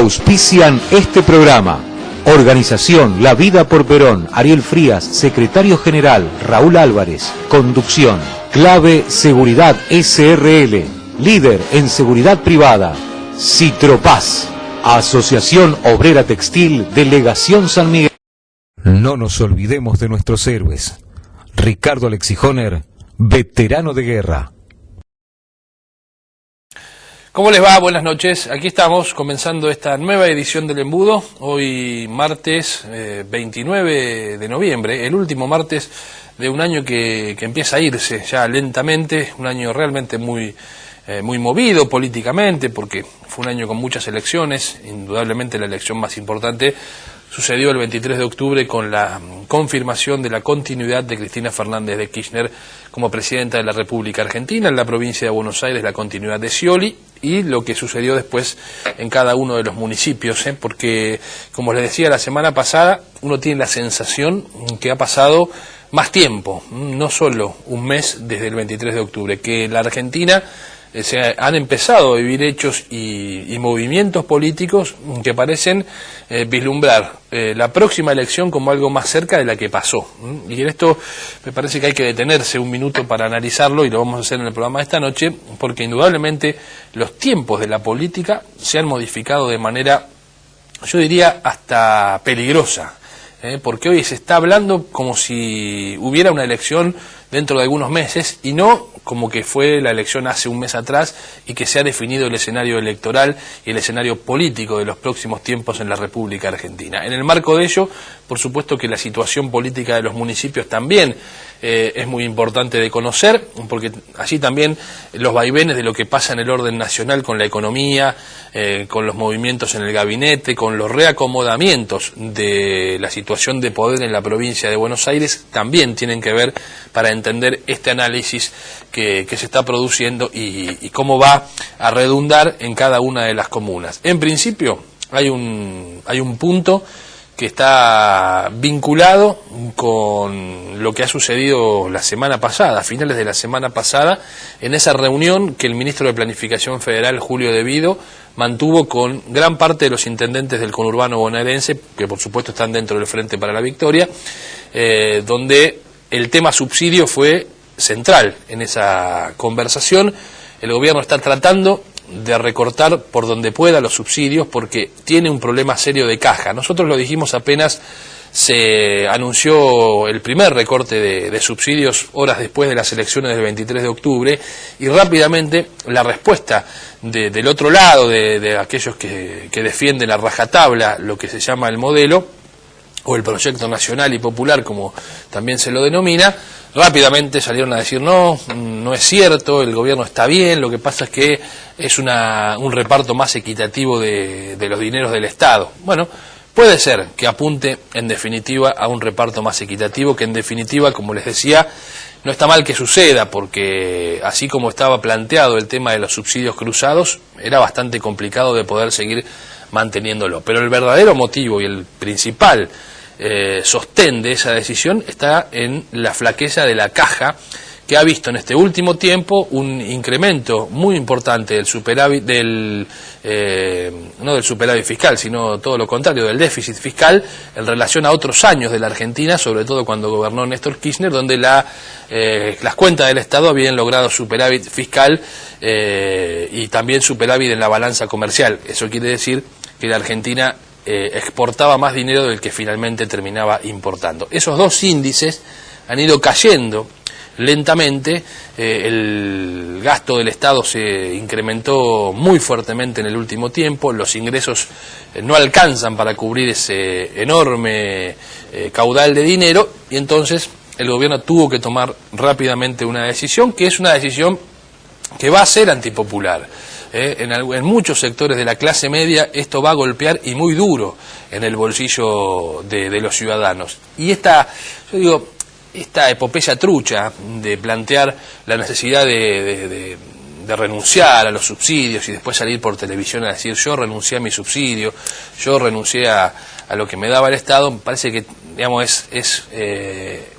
auspician este programa. Organización La Vida por Perón, Ariel Frías, Secretario General, Raúl Álvarez. Conducción, Clave Seguridad SRL, líder en seguridad privada. Citropaz, Asociación Obrera Textil, Delegación San Miguel. No nos olvidemos de nuestros héroes. Ricardo Alexijoner, veterano de guerra. ¿Cómo les va? Buenas noches. Aquí estamos comenzando esta nueva edición del Embudo. Hoy martes 29 de noviembre, el último martes de un año que empieza a irse ya lentamente. Un año realmente muy movido políticamente, porque fue un año con muchas elecciones. Indudablemente la elección más importante sucedió el 23 de octubre con la confirmación de la continuidad de Cristina Fernández de Kirchner como presidenta de la República Argentina. En la provincia de Buenos Aires la continuidad de Scioli y lo que sucedió después en cada uno de los municipios, porque, como les decía la semana pasada, uno tiene la sensación que ha pasado más tiempo, no solo un mes desde el 23 de octubre, que la Argentina se han empezado a vivir hechos y movimientos políticos que parecen vislumbrar la próxima elección como algo más cerca de la que pasó. Y en esto me parece que hay que detenerse un minuto para analizarlo, y lo vamos a hacer en el programa de esta noche, porque indudablemente los tiempos de la política se han modificado de manera, yo diría, hasta peligrosa. Porque hoy se está hablando como si hubiera una elección dentro de algunos meses y no como que fue la elección hace un mes atrás y que se ha definido el escenario electoral y el escenario político de los próximos tiempos en la República Argentina. En el marco de ello, por supuesto que la situación política de los municipios también es muy importante de conocer, porque allí también los vaivenes de lo que pasa en el orden nacional con la economía, con los movimientos en el gabinete, con los reacomodamientos de la situación de poder en la provincia de Buenos Aires, también tienen que ver para entender este análisis que se está produciendo y cómo va a redundar en cada una de las comunas. En principio hay un punto que está vinculado con lo que ha sucedido la semana pasada, a finales de la semana pasada, en esa reunión que el ministro de Planificación Federal, Julio De Vido, mantuvo con gran parte de los intendentes del conurbano bonaerense, que por supuesto están dentro del Frente para la Victoria, donde el tema subsidio fue central en esa conversación. El gobierno está tratando de recortar por donde pueda los subsidios porque tiene un problema serio de caja. Nosotros lo dijimos apenas se anunció el primer recorte de subsidios horas después de las elecciones del 23 de octubre y rápidamente la respuesta del otro lado, de aquellos que defienden a rajatabla lo que se llama el modelo o el proyecto nacional y popular, como también se lo denomina, rápidamente salieron a decir no es cierto, el gobierno está bien, lo que pasa es que es un reparto más equitativo de los dineros del Estado. Bueno, puede ser que apunte en definitiva a un reparto más equitativo, que en definitiva, como les decía, no está mal que suceda, porque así como estaba planteado el tema de los subsidios cruzados, era bastante complicado de poder seguir manteniéndolo. Pero el verdadero motivo y el principal sostén de esa decisión está en la flaqueza de la caja, que ha visto en este último tiempo un incremento muy importante del superávit, no del superávit fiscal, sino todo lo contrario, del déficit fiscal en relación a otros años de la Argentina, sobre todo cuando gobernó Néstor Kirchner, donde las cuentas del Estado habían logrado superávit fiscal y también superávit en la balanza comercial. Eso quiere decir que la Argentina exportaba más dinero del que finalmente terminaba importando. Esos dos índices han ido cayendo lentamente, el gasto del Estado se incrementó muy fuertemente en el último tiempo, los ingresos no alcanzan para cubrir ese enorme caudal de dinero, y entonces el gobierno tuvo que tomar rápidamente una decisión, que es una decisión que va a ser antipopular. En muchos sectores de la clase media esto va a golpear y muy duro en el bolsillo de los ciudadanos. Y esta epopeya trucha de plantear la necesidad de renunciar a los subsidios y después salir por televisión a decir yo renuncié a mi subsidio, yo renuncié a lo que me daba el Estado, me parece que es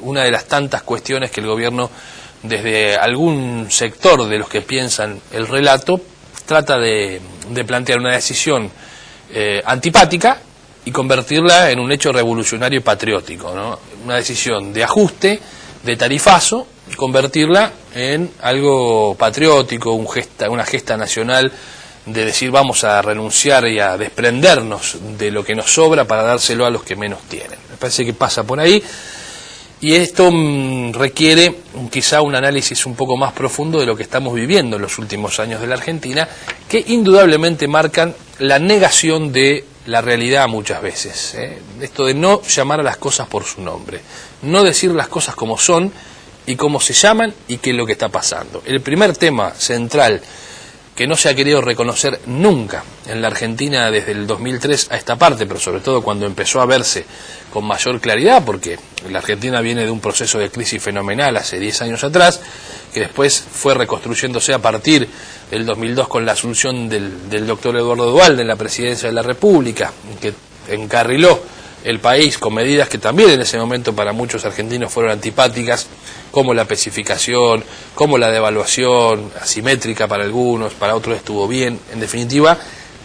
una de las tantas cuestiones que el gobierno, desde algún sector de los que piensan el relato, trata de plantear una decisión antipática y convertirla en un hecho revolucionario y patriótico, ¿no? Una decisión de ajuste, de tarifazo, y convertirla en algo patriótico, una gesta nacional de decir vamos a renunciar y a desprendernos de lo que nos sobra para dárselo a los que menos tienen. Me parece que pasa por ahí. Y esto requiere quizá un análisis un poco más profundo de lo que estamos viviendo en los últimos años de la Argentina, que indudablemente marcan la negación de la realidad muchas veces. Esto de no llamar a las cosas por su nombre, no decir las cosas como son y cómo se llaman y qué es lo que está pasando. El primer tema central que no se ha querido reconocer nunca en la Argentina desde el 2003 a esta parte, pero sobre todo cuando empezó a verse con mayor claridad, porque la Argentina viene de un proceso de crisis fenomenal hace 10 años atrás, que después fue reconstruyéndose a partir del 2002 con la asunción del doctor Eduardo Duhalde en la presidencia de la República, que encarriló el país con medidas que también en ese momento para muchos argentinos fueron antipáticas, como la especificación, como la devaluación asimétrica para algunos, para otros estuvo bien. En definitiva,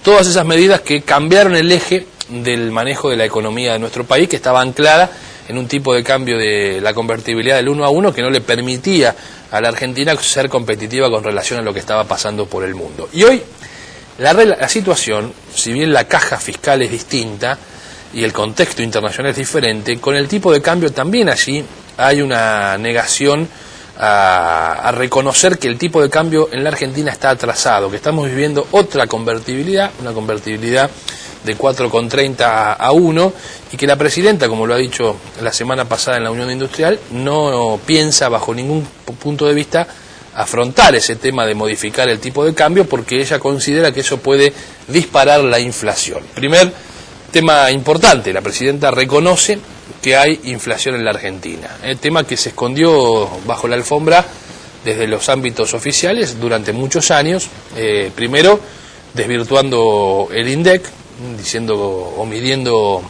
todas esas medidas que cambiaron el eje del manejo de la economía de nuestro país, que estaba anclada en un tipo de cambio de la convertibilidad del 1 a 1 que no le permitía a la Argentina ser competitiva con relación a lo que estaba pasando por el mundo. Y hoy la situación, si bien la caja fiscal es distinta y el contexto internacional es diferente, con el tipo de cambio también allí hay una negación a reconocer que el tipo de cambio en la Argentina está atrasado, que estamos viviendo otra convertibilidad, una convertibilidad de 4,30 a 1, y que la presidenta, como lo ha dicho la semana pasada en la Unión Industrial, no piensa bajo ningún punto de vista afrontar ese tema de modificar el tipo de cambio, porque ella considera que eso puede disparar la inflación. Primer tema importante, la presidenta reconoce que hay inflación en la Argentina, el tema que se escondió bajo la alfombra desde los ámbitos oficiales durante muchos años, primero desvirtuando el INDEC, diciendo o midiendo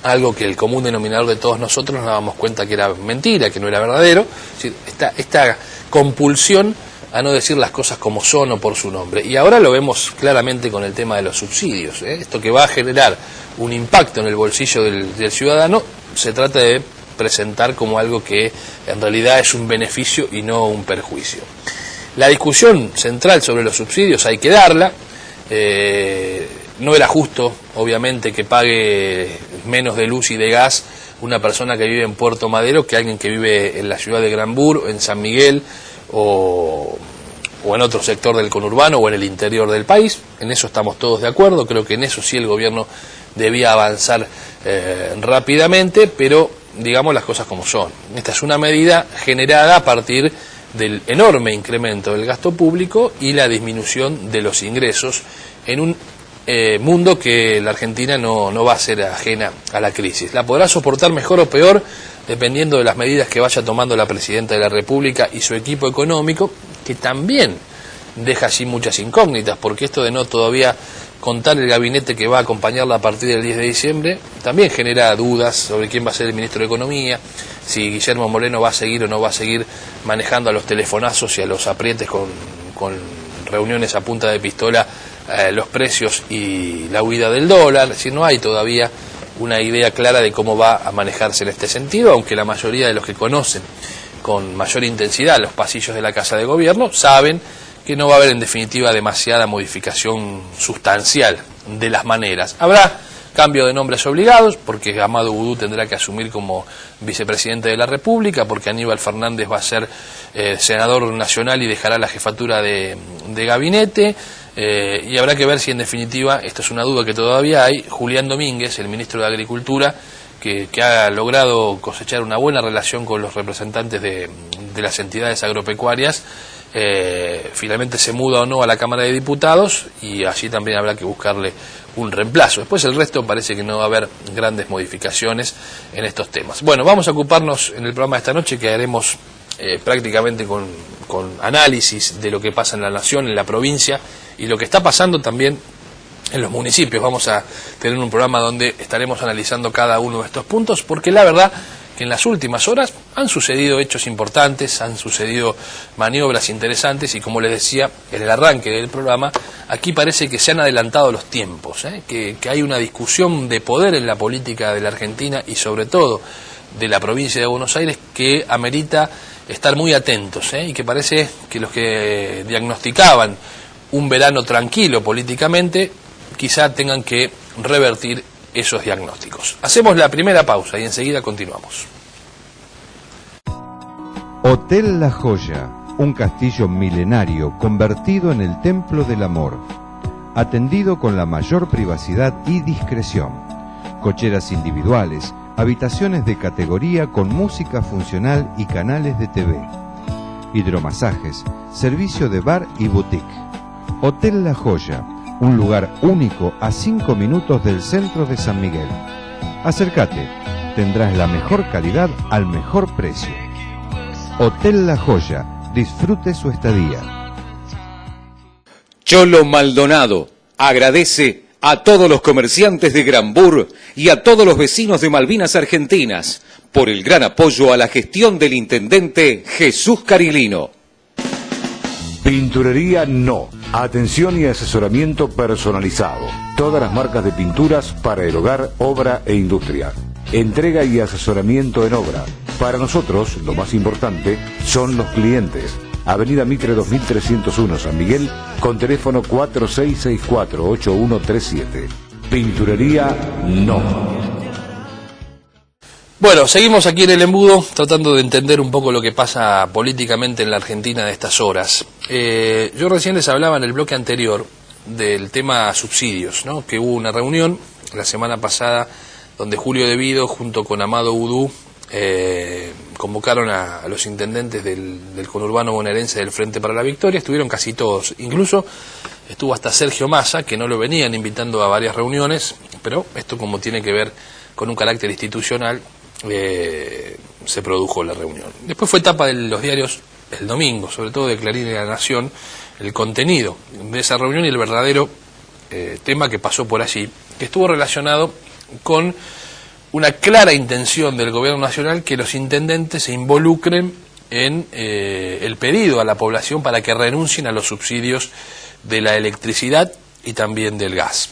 algo que el común denominador de todos nosotros nos dábamos cuenta que era mentira, que no era verdadero. Es decir, esta compulsión a no decir las cosas como son o por su nombre. Y ahora lo vemos claramente con el tema de los subsidios. Esto que va a generar un impacto en el bolsillo del ciudadano, se trata de presentar como algo que en realidad es un beneficio y no un perjuicio. La discusión central sobre los subsidios hay que darla. No era justo, obviamente, que pague menos de luz y de gas una persona que vive en Puerto Madero que alguien que vive en la ciudad de Granbur, en San Miguel o en otro sector del conurbano o en el interior del país. En eso estamos todos de acuerdo, creo que en eso sí el gobierno debía avanzar rápidamente, pero digamos las cosas como son. Esta es una medida generada a partir del enorme incremento del gasto público y la disminución de los ingresos en un mundo que la Argentina no va a ser ajena a la crisis. La podrá soportar mejor o peor dependiendo de las medidas que vaya tomando la Presidenta de la República y su equipo económico, que también deja allí muchas incógnitas, porque esto de no todavía contar el gabinete que va a acompañarla a partir del 10 de diciembre también genera dudas sobre quién va a ser el ministro de Economía, si Guillermo Moreno va a seguir o no va a seguir manejando a los telefonazos y a los aprietes con reuniones a punta de pistola los precios y la huida del dólar. Es decir, no hay todavía una idea clara de cómo va a manejarse en este sentido, aunque la mayoría de los que conocen con mayor intensidad los pasillos de la Casa de Gobierno saben que no va a haber en definitiva demasiada modificación sustancial de las maneras. Habrá cambio de nombres obligados, porque Amado Vudú tendrá que asumir como vicepresidente de la República, porque Aníbal Fernández va a ser senador nacional y dejará la jefatura de gabinete, y habrá que ver si en definitiva, esto es una duda que todavía hay, Julián Domínguez, el ministro de Agricultura, que ha logrado cosechar una buena relación con los representantes de las entidades agropecuarias, finalmente se muda o no a la Cámara de Diputados, y allí también habrá que buscarle un reemplazo. Después el resto parece que no va a haber grandes modificaciones en estos temas. Bueno, vamos a ocuparnos en el programa de esta noche, que haremos prácticamente con análisis de lo que pasa en la nación, en la provincia, y lo que está pasando también en los municipios. Vamos a tener un programa donde estaremos analizando cada uno de estos puntos, porque la verdad que en las últimas horas han sucedido hechos importantes, han sucedido maniobras interesantes y, como les decía en el arranque del programa, aquí parece que se han adelantado los tiempos, que hay una discusión de poder en la política de la Argentina y sobre todo de la provincia de Buenos Aires que amerita estar muy atentos, y que parece que los que diagnosticaban un verano tranquilo políticamente quizá tengan que revertir esos diagnósticos. Hacemos la primera pausa y enseguida continuamos. Hotel La Joya, un castillo milenario convertido en el templo del amor, atendido con la mayor privacidad y discreción, cocheras individuales, habitaciones de categoría con música funcional y canales de TV, hidromasajes, servicio de bar y boutique. Hotel La Joya, un lugar único a 5 minutos del centro de San Miguel. Acércate, tendrás la mejor calidad al mejor precio. Hotel La Joya, disfrute su estadía. Cholo Maldonado agradece a todos los comerciantes de Granbur y a todos los vecinos de Malvinas Argentinas por el gran apoyo a la gestión del intendente Jesús Carilino. Pinturería No. Atención y asesoramiento personalizado. Todas las marcas de pinturas para el hogar, obra e industria. Entrega y asesoramiento en obra. Para nosotros, lo más importante son los clientes. Avenida Mitre 2301 San Miguel, con teléfono 4664-8137. Pinturería No. Bueno, seguimos aquí en el embudo tratando de entender un poco lo que pasa políticamente en la Argentina de estas horas. Yo recién les hablaba en el bloque anterior del tema subsidios, ¿no? Que hubo una reunión la semana pasada donde Julio De Vido junto con Amado Udú convocaron a los intendentes del conurbano bonaerense del Frente para la Victoria. Estuvieron casi todos, incluso estuvo hasta Sergio Massa, que no lo venían invitando a varias reuniones, pero esto, como tiene que ver con un carácter institucional, se produjo la reunión. Después fue tapa de los diarios el domingo, sobre todo de Clarín y La Nación, el contenido de esa reunión y el verdadero tema que pasó por allí, que estuvo relacionado con una clara intención del gobierno nacional que los intendentes se involucren en el pedido a la población para que renuncien a los subsidios de la electricidad y también del gas.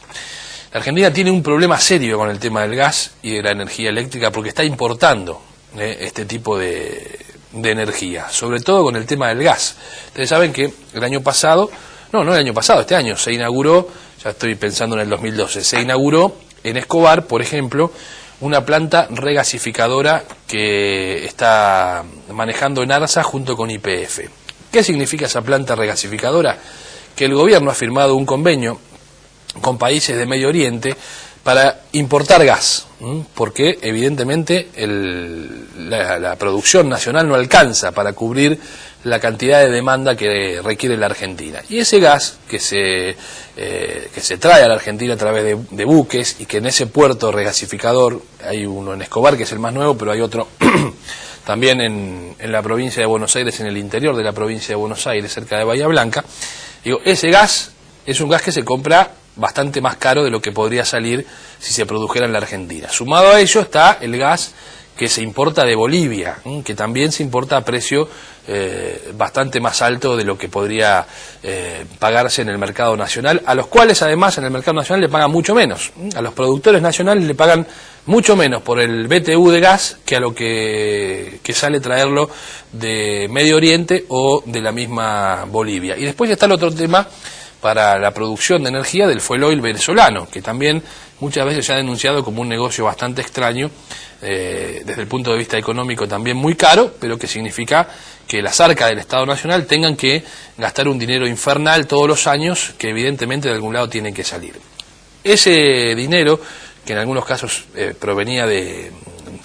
La Argentina tiene un problema serio con el tema del gas y de la energía eléctrica porque está importando este tipo de energía, sobre todo con el tema del gas. Ustedes saben que el año pasado, no el año pasado, este año se inauguró, ya estoy pensando en el 2012, se inauguró en Escobar, por ejemplo, una planta regasificadora que está manejando ENARSA junto con YPF. ¿Qué significa esa planta regasificadora? Que el gobierno ha firmado un convenio con países de Medio Oriente para importar gas, porque evidentemente la producción nacional no alcanza para cubrir la cantidad de demanda que requiere la Argentina. Y ese gas que se trae a la Argentina a través de buques, y que en ese puerto regasificador, hay uno en Escobar que es el más nuevo, pero hay otro también en la provincia de Buenos Aires, en el interior de la provincia de Buenos Aires, cerca de Bahía Blanca. Digo, ese gas es un gas que se compra bastante más caro de lo que podría salir si se produjera en la Argentina. Sumado a ello está el gas que se importa de Bolivia, que también se importa a precio bastante más alto de lo que podría pagarse en el mercado nacional, a los cuales además en el mercado nacional le pagan mucho menos. A los productores nacionales le pagan mucho menos por el BTU de gas que a lo que sale traerlo de Medio Oriente o de la misma Bolivia. Y después está el otro tema para la producción de energía del fuel oil venezolano, que también muchas veces se ha denunciado como un negocio bastante extraño, desde el punto de vista económico también muy caro, pero que significa que las arcas del Estado Nacional tengan que gastar un dinero infernal todos los años, que evidentemente de algún lado tiene que salir. Ese dinero, que en algunos casos provenía de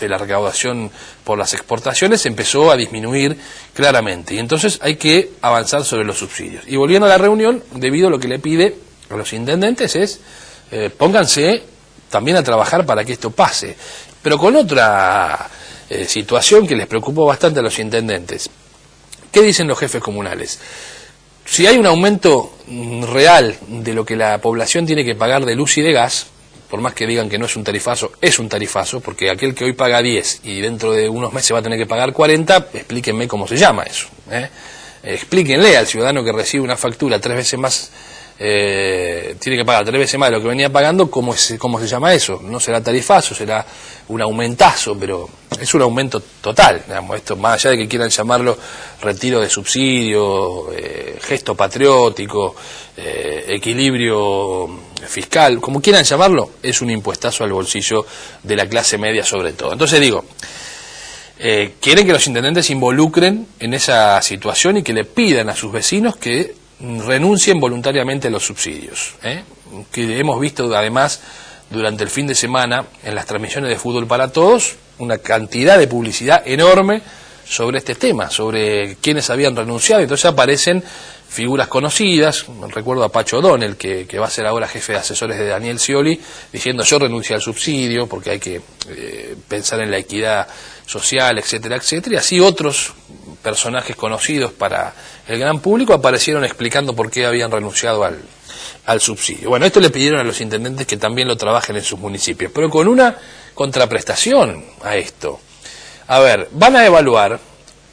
la recaudación por las exportaciones, empezó a disminuir claramente, y entonces hay que avanzar sobre los subsidios. Y volviendo a la reunión, debido a lo que le pide a los intendentes es pónganse también a trabajar para que esto pase, pero con otra situación que les preocupó bastante a los intendentes. ¿Qué dicen los jefes comunales? Si hay un aumento real de lo que la población tiene que pagar de luz y de gas, por más que digan que no es un tarifazo, porque aquel que hoy paga 10 y dentro de unos meses va a tener que pagar 40, explíquenme cómo se llama eso, explíquenle al ciudadano que recibe una factura 3 veces más, tiene que pagar 3 veces más de lo que venía pagando, ¿cómo se llama eso? No será tarifazo, será un aumentazo, pero es un aumento total, digamos, esto más allá de que quieran llamarlo retiro de subsidio, gesto patriótico, equilibrio fiscal, como quieran llamarlo, es un impuestazo al bolsillo de la clase media sobre todo. Entonces digo, quieren que los intendentes se involucren en esa situación y que le pidan a sus vecinos que renuncien voluntariamente a los subsidios, que hemos visto además durante el fin de semana en las transmisiones de Fútbol para Todos una cantidad de publicidad enorme sobre este tema, sobre quienes habían renunciado, y entonces aparecen figuras conocidas. Recuerdo a Pacho O'Donnell, que va a ser ahora jefe de asesores de Daniel Scioli, diciendo yo renuncio al subsidio porque hay que pensar en la equidad social, etcétera, etcétera, y así otros personajes conocidos para el gran público aparecieron explicando por qué habían renunciado al subsidio. Bueno, esto le pidieron a los intendentes que también lo trabajen en sus municipios, pero con una contraprestación a esto. A ver, van a evaluar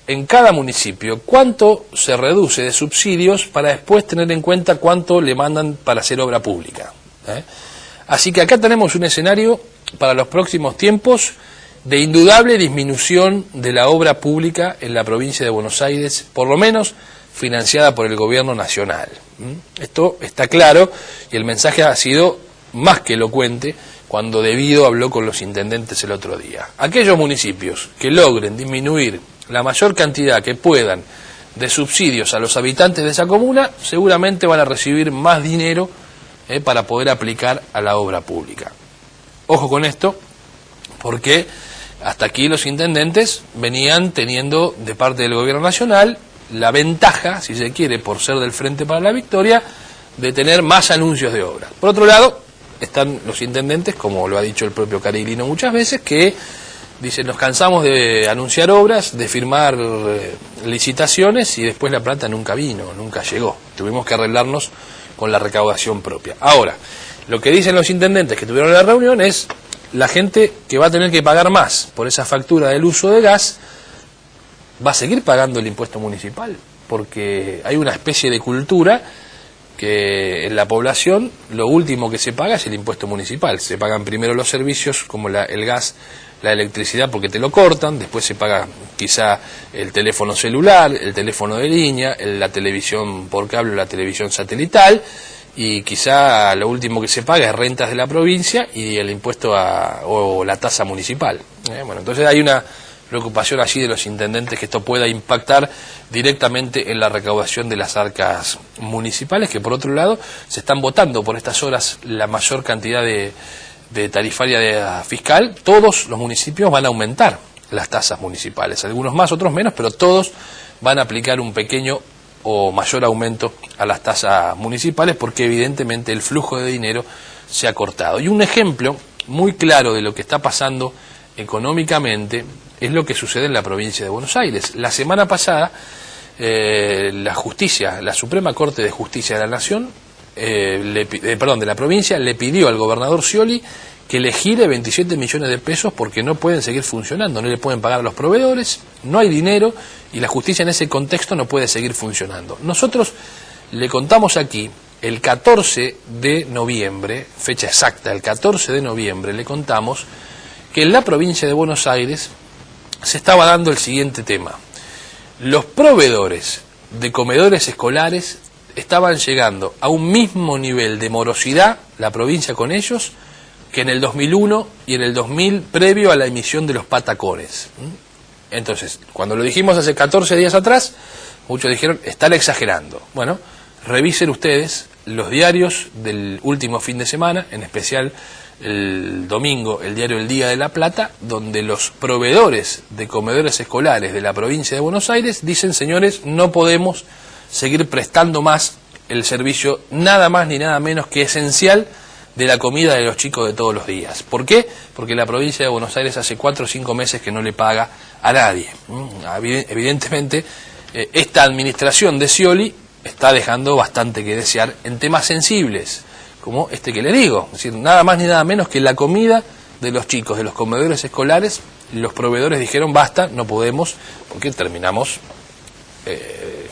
en cada municipio cuánto se reduce de subsidios para después tener en cuenta cuánto le mandan para hacer obra pública. Así que acá tenemos un escenario para los próximos tiempos de indudable disminución de la obra pública en la provincia de Buenos Aires, por lo menos financiada por el gobierno nacional. Esto está claro y el mensaje ha sido más que elocuente cuando Devido habló con los intendentes el otro día. Aquellos municipios que logren disminuir la mayor cantidad que puedan de subsidios a los habitantes de esa comuna, seguramente van a recibir más dinero para poder aplicar a la obra pública. Ojo con esto, porque hasta aquí los intendentes venían teniendo de parte del gobierno nacional la ventaja, si se quiere, por ser del Frente para la Victoria, de tener más anuncios de obra. Por otro lado, están los intendentes, como lo ha dicho el propio Cariglino muchas veces, que dicen nos cansamos de anunciar obras, de firmar licitaciones y después la plata nunca vino, nunca llegó. Tuvimos que arreglarnos con la recaudación propia. Ahora, lo que dicen los intendentes que tuvieron la reunión es la gente que va a tener que pagar más por esa factura del uso de gas va a seguir pagando el impuesto municipal, porque hay una especie de cultura que en la población lo último que se paga es el impuesto municipal. Se pagan primero los servicios como el gas, la electricidad porque te lo cortan, después se paga quizá el teléfono celular, el teléfono de línea, la televisión por cable o la televisión satelital, y quizá lo último que se paga es rentas de la provincia y el impuesto o la tasa municipal. Bueno, entonces hay una preocupación allí de los intendentes que esto pueda impactar directamente en la recaudación de las arcas municipales, que por otro lado se están votando por estas horas la mayor cantidad de tarifaria fiscal. Todos los municipios van a aumentar las tasas municipales, algunos más, otros menos, pero todos van a aplicar un pequeño o mayor aumento a las tasas municipales porque evidentemente el flujo de dinero se ha cortado. Y un ejemplo muy claro de lo que está pasando económicamente es lo que sucede en la provincia de Buenos Aires. La semana pasada la Suprema Corte de Justicia de la Nación, de la provincia, le pidió al gobernador Scioli que le gire 27 millones de pesos porque no pueden seguir funcionando, no le pueden pagar a los proveedores, no hay dinero y la justicia en ese contexto no puede seguir funcionando. Nosotros le contamos aquí el 14 de noviembre, fecha exacta, el 14 de noviembre le contamos que en la provincia de Buenos Aires se estaba dando el siguiente tema. Los proveedores de comedores escolares estaban llegando a un mismo nivel de morosidad, la provincia con ellos, que en el 2001 y en el 2000 previo a la emisión de los patacones. Entonces, cuando lo dijimos hace 14 días atrás, muchos dijeron, están exagerando. Bueno, revisen ustedes los diarios del último fin de semana, en especial el domingo, el diario El Día de la Plata, donde los proveedores de comedores escolares de la provincia de Buenos Aires dicen, señores, no podemos seguir prestando más el servicio nada más ni nada menos que esencial de la comida de los chicos de todos los días. ¿Por qué? Porque la provincia de Buenos Aires hace 4 o 5 meses que no le paga a nadie. Evidentemente, esta administración de Scioli está dejando bastante que desear en temas sensibles, como este que le digo, es decir, nada más ni nada menos que la comida de los chicos, de los comedores escolares. Los proveedores dijeron basta, no podemos, porque terminamos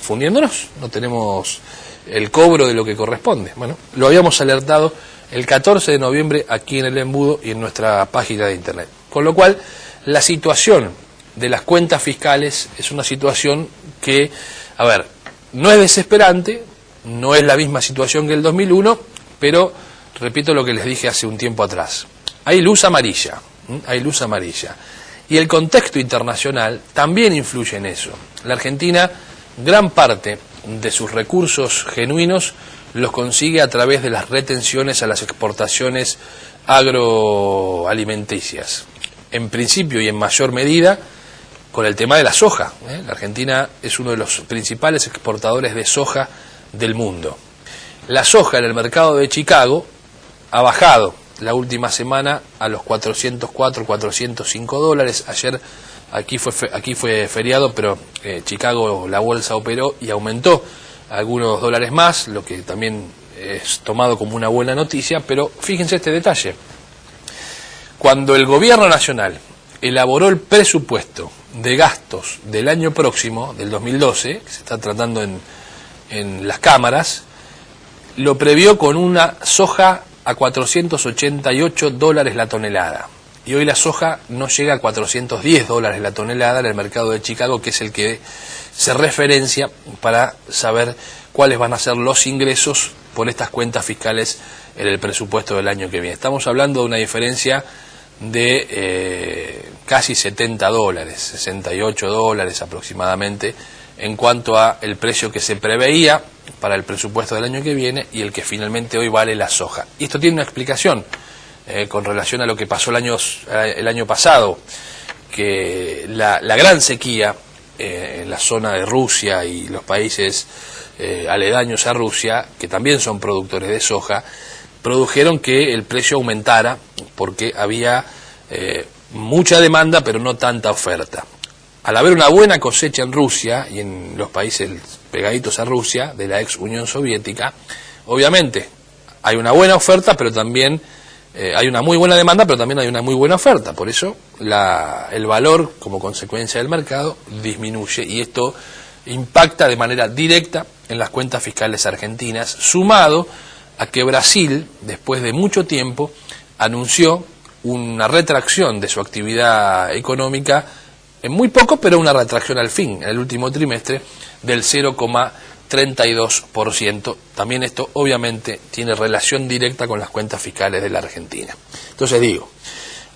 fundiéndonos, no tenemos el cobro de lo que corresponde. Bueno, lo habíamos alertado el 14 de noviembre aquí en El Embudo y en nuestra página de internet. Con lo cual, la situación de las cuentas fiscales es una situación que, a ver, no es desesperante, no es la misma situación que el 2001, pero repito lo que les dije hace un tiempo atrás. Hay luz amarilla, hay luz amarilla. Y el contexto internacional también influye en eso. La Argentina, gran parte de sus recursos genuinos los consigue a través de las retenciones a las exportaciones agroalimenticias. En principio y en mayor medida con el tema de la soja. La Argentina es uno de los principales exportadores de soja del mundo. La soja en el mercado de Chicago ha bajado la última semana a los 404, 405 dólares. Ayer aquí fue feriado, pero Chicago, la bolsa operó y aumentó algunos dólares más, lo que también es tomado como una buena noticia. Pero fíjense este detalle: cuando el gobierno nacional elaboró el presupuesto de gastos del año próximo, del 2012, que se está tratando en las cámaras, lo previó con una soja a 488 dólares la tonelada. Y hoy la soja no llega a 410 dólares la tonelada en el mercado de Chicago, que es el que se referencia para saber cuáles van a ser los ingresos por estas cuentas fiscales en el presupuesto del año que viene. Estamos hablando de una diferencia de casi 70 dólares, 68 dólares aproximadamente, en cuanto a el precio que se preveía para el presupuesto del año que viene y el que finalmente hoy vale la soja. Y esto tiene una explicación con relación a lo que pasó el año pasado, que la gran sequía en la zona de Rusia y los países aledaños a Rusia, que también son productores de soja, produjeron que el precio aumentara porque había mucha demanda pero no tanta oferta. Al haber una buena cosecha en Rusia y en los países pegaditos a Rusia, de la ex Unión Soviética, obviamente hay una buena oferta, pero también hay una muy buena demanda, pero también hay una muy buena oferta. Por eso el valor, como consecuencia del mercado, disminuye, y esto impacta de manera directa en las cuentas fiscales argentinas, sumado a que Brasil, después de mucho tiempo, anunció una retracción de su actividad económica, en muy poco, pero una retracción al fin, en el último trimestre, del 0,32%. También esto obviamente tiene relación directa con las cuentas fiscales de la Argentina. Entonces digo,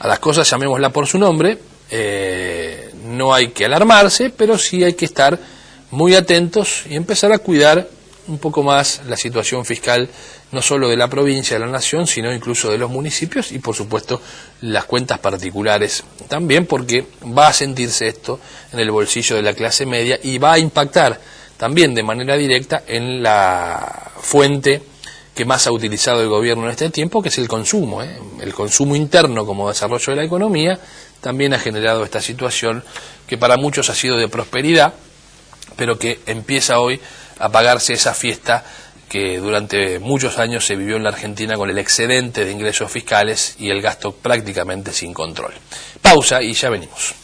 a las cosas llamémosla por su nombre, no hay que alarmarse, pero sí hay que estar muy atentos y empezar a cuidar un poco más la situación fiscal, no solo de la provincia, de la nación, sino incluso de los municipios y, por supuesto, las cuentas particulares también, porque va a sentirse esto en el bolsillo de la clase media y va a impactar también de manera directa en la fuente que más ha utilizado el gobierno en este tiempo, que es el consumo. El consumo interno como desarrollo de la economía también ha generado esta situación que para muchos ha sido de prosperidad, pero que empieza hoy a pagarse esa fiesta que durante muchos años se vivió en la Argentina con el excedente de ingresos fiscales y el gasto prácticamente sin control. Pausa y ya venimos.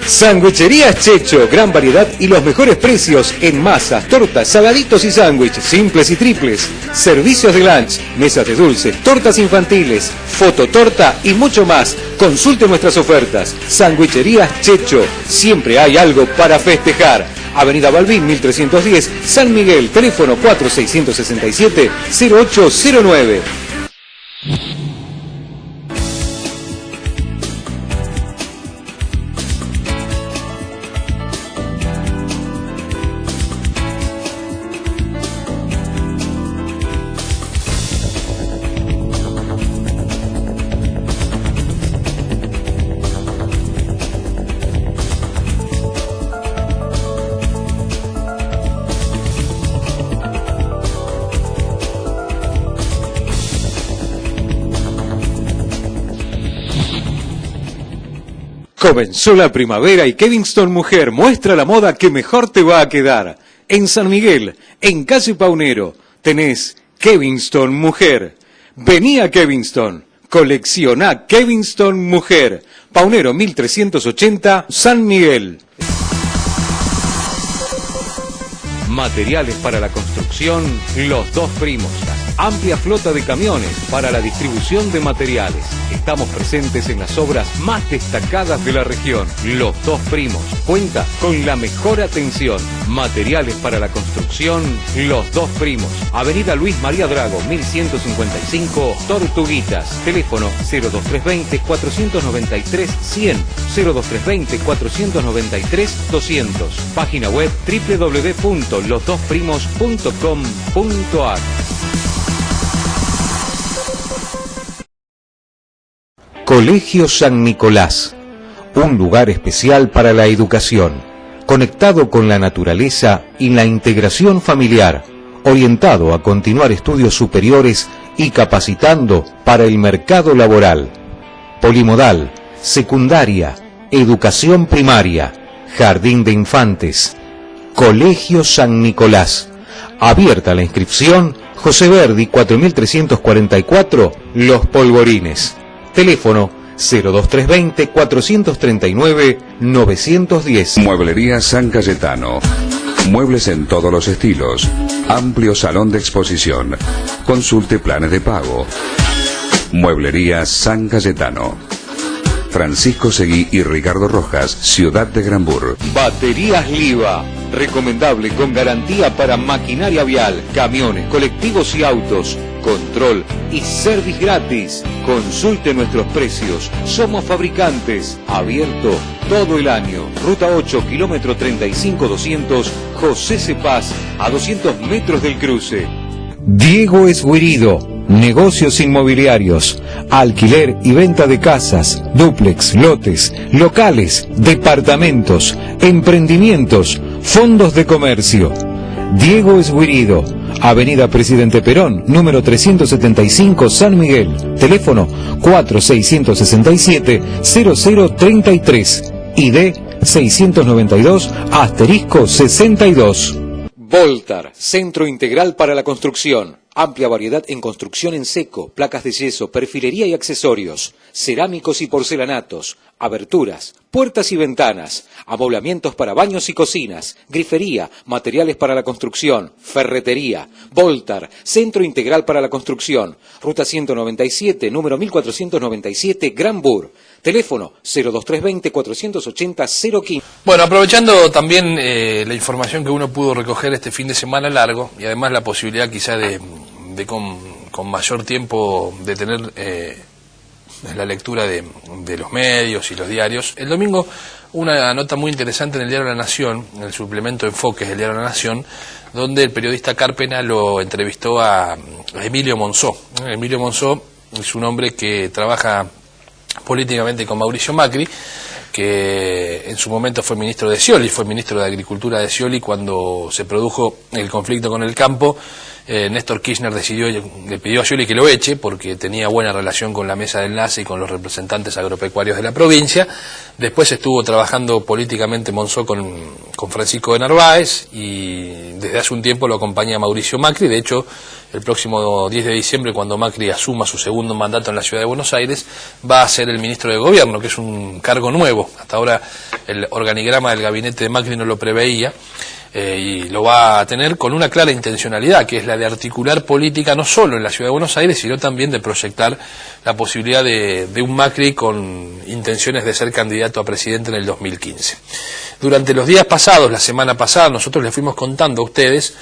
Sanguicherías Checho, gran variedad y los mejores precios en masas, tortas, saladitos y sándwiches, simples y triples, servicios de lunch, mesas de dulces, tortas infantiles, fototorta y mucho más. Consulte nuestras ofertas. Sanguicherías Checho, siempre hay algo para festejar. Avenida Balbín 1310, San Miguel, teléfono 4667-0809. Comenzó la primavera y Kevingston Mujer muestra la moda que mejor te va a quedar. En San Miguel, en calle Paunero, tenés Kevinston Mujer. Vení a Kevinston. Coleccioná Kevinston Mujer. Paunero 1380, San Miguel. Materiales para la construcción, Los Dos Primos. Amplia flota de camiones para la distribución de materiales. Estamos presentes en las obras más destacadas de la región. Los Dos Primos cuenta con la mejor atención. Materiales para la construcción, Los Dos Primos. Avenida Luis María Drago, 1155, Tortuguitas. Teléfono 02320-493-100, 02320-493-200. Página web www.losdosprimos.com.ar. Colegio San Nicolás, un lugar especial para la educación, conectado con la naturaleza y la integración familiar, orientado a continuar estudios superiores y capacitando para el mercado laboral. Polimodal, secundaria, educación primaria, jardín de infantes. Colegio San Nicolás. Abierta la inscripción, José Verdi 4344, Los Polvorines. Teléfono 02320-439-910. Mueblería San Cayetano. Muebles en todos los estilos. Amplio salón de exposición. Consulte planes de pago. Mueblería San Cayetano. Francisco Seguí y Ricardo Rojas, Ciudad de Granbur. Baterías Liva. Recomendable con garantía para maquinaria vial, camiones, colectivos y autos. Control y service gratis. Consulte nuestros precios. Somos fabricantes. Abierto todo el año. Ruta 8, kilómetro 35200, José Cepaz, a 200 metros del cruce. Diego Esguirido. Negocios inmobiliarios, alquiler y venta de casas, dúplex, lotes, locales, departamentos, emprendimientos, fondos de comercio. Diego Esguirido, Avenida Presidente Perón, número 375, San Miguel. Teléfono 4667-0033, ID 692-62. Voltar, Centro Integral para la Construcción. Amplia variedad en construcción en seco, placas de yeso, perfilería y accesorios, cerámicos y porcelanatos, aberturas, puertas y ventanas, amoblamientos para baños y cocinas, grifería, materiales para la construcción, ferretería. Voltar, Centro Integral para la Construcción. Ruta 197, número 1497, Granbur. Teléfono 02320-480-015. Bueno, aprovechando también la información que uno pudo recoger este fin de semana largo y además la posibilidad quizá de con mayor tiempo de tener la lectura de los medios y los diarios. El domingo una nota muy interesante en el diario La Nación, en el suplemento Enfoques del diario La Nación, donde el periodista Carpena lo entrevistó a Emilio Monzó. Emilio Monzó es un hombre que trabaja políticamente con Mauricio Macri, que en su momento fue ministro de Scioli, fue ministro de Agricultura de Scioli cuando se produjo el conflicto con el campo. Néstor Kirchner le pidió a Scioli que lo eche porque tenía buena relación con la mesa de enlace y con los representantes agropecuarios de la provincia. Después estuvo trabajando políticamente Monzó con Francisco de Narváez y desde hace un tiempo lo acompaña Mauricio Macri. De hecho, el próximo 10 de diciembre, cuando Macri asuma su segundo mandato en la ciudad de Buenos Aires, va a ser el ministro de Gobierno, que es un cargo nuevo. Hasta ahora el organigrama del gabinete de Macri no lo preveía. Y lo va a tener con una clara intencionalidad, que es la de articular política no solo en la ciudad de Buenos Aires, sino también de proyectar la posibilidad de un Macri con intenciones de ser candidato a presidente en el 2015. Durante los días pasados, la semana pasada, nosotros les fuimos contando a ustedes,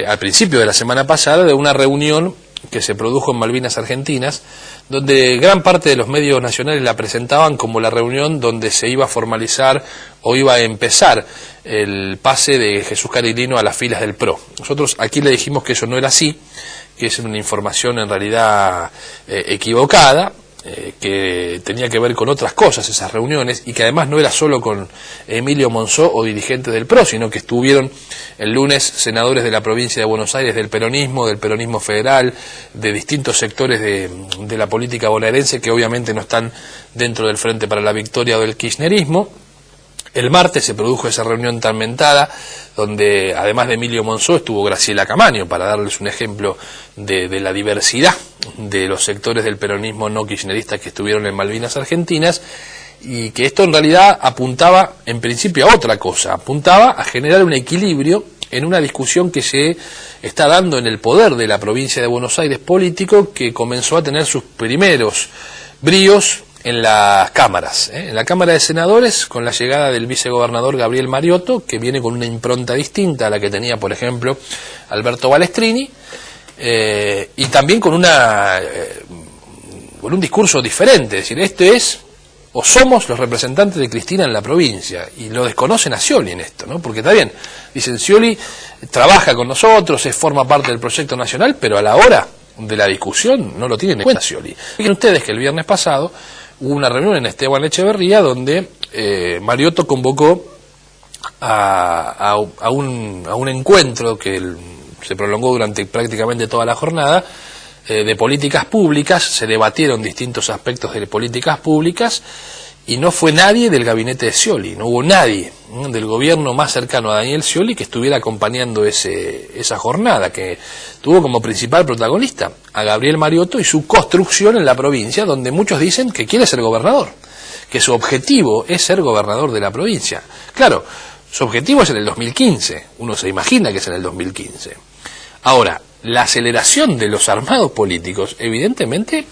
al principio de la semana pasada, de una reunión que se produjo en Malvinas Argentinas, donde gran parte de los medios nacionales la presentaban como la reunión donde se iba a formalizar o iba a empezar el pase de Jesús Carilino a las filas del PRO. Nosotros aquí le dijimos que eso no era así, que es una información en realidad equivocada, que tenía que ver con otras cosas esas reuniones, y que además no era solo con Emilio Monzó o dirigentes del PRO, sino que estuvieron el lunes senadores de la provincia de Buenos Aires del peronismo federal, de distintos sectores de la política bonaerense que obviamente no están dentro del Frente para la Victoria o del kirchnerismo. El martes se produjo esa reunión tan mentada, donde además de Emilio Monzó estuvo Graciela Camaño, para darles un ejemplo de la diversidad de los sectores del peronismo no kirchnerista que estuvieron en Malvinas Argentinas, y que esto en realidad apuntaba en principio a otra cosa, apuntaba a generar un equilibrio en una discusión que se está dando en el poder de la provincia de Buenos Aires político, que comenzó a tener sus primeros bríos en las cámaras, en la Cámara de Senadores, con la llegada del vicegobernador Gabriel Mariotto, que viene con una impronta distinta a la que tenía, por ejemplo, Alberto Balestrini, y también con un discurso diferente, es decir, esto es, o somos los representantes de Cristina en la provincia, y lo desconocen a Scioli en esto, ¿no? Porque está bien, dicen, Scioli trabaja con nosotros, forma parte del proyecto nacional, pero a la hora de la discusión no lo tienen en cuenta Scioli. Fíjense ustedes que el viernes pasado hubo una reunión en Esteban Echeverría donde Mariotto convocó a un encuentro que se prolongó durante prácticamente toda la jornada, de políticas públicas. Se debatieron distintos aspectos de políticas públicas y no fue nadie del gabinete de Scioli, no hubo nadie del gobierno más cercano a Daniel Scioli que estuviera acompañando esa jornada, que tuvo como principal protagonista a Gabriel Mariotto y su construcción en la provincia, donde muchos dicen que quiere ser gobernador, que su objetivo es ser gobernador de la provincia. Claro, su objetivo es en el 2015, uno se imagina que es en el 2015. Ahora, la aceleración de los armados políticos, evidentemente,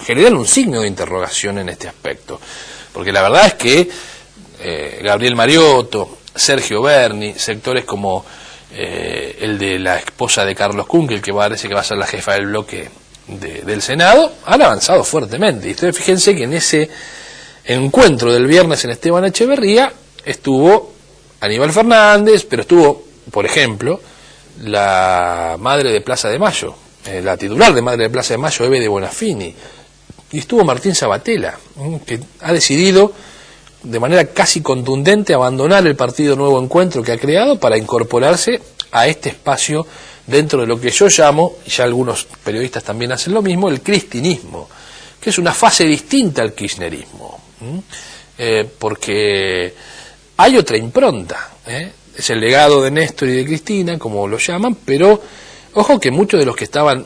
generan un signo de interrogación en este aspecto, porque la verdad es que Gabriel Mariotto, Sergio Berni, sectores como el de la esposa de Carlos Kunkel, que parece que va a ser la jefa del bloque del Senado, han avanzado fuertemente. Y ustedes fíjense que en ese encuentro del viernes en Esteban Echeverría estuvo Aníbal Fernández, pero estuvo, por ejemplo, la madre de Plaza de Mayo, la titular de Madre de Plaza de Mayo, Eve de Bonafini, y estuvo Martín Sabatella, que ha decidido de manera casi contundente abandonar el partido Nuevo Encuentro que ha creado para incorporarse a este espacio dentro de lo que yo llamo, y ya algunos periodistas también hacen lo mismo, el cristinismo, que es una fase distinta al kirchnerismo, porque hay otra impronta, es el legado de Néstor y de Cristina, como lo llaman, pero ojo que muchos de los que estaban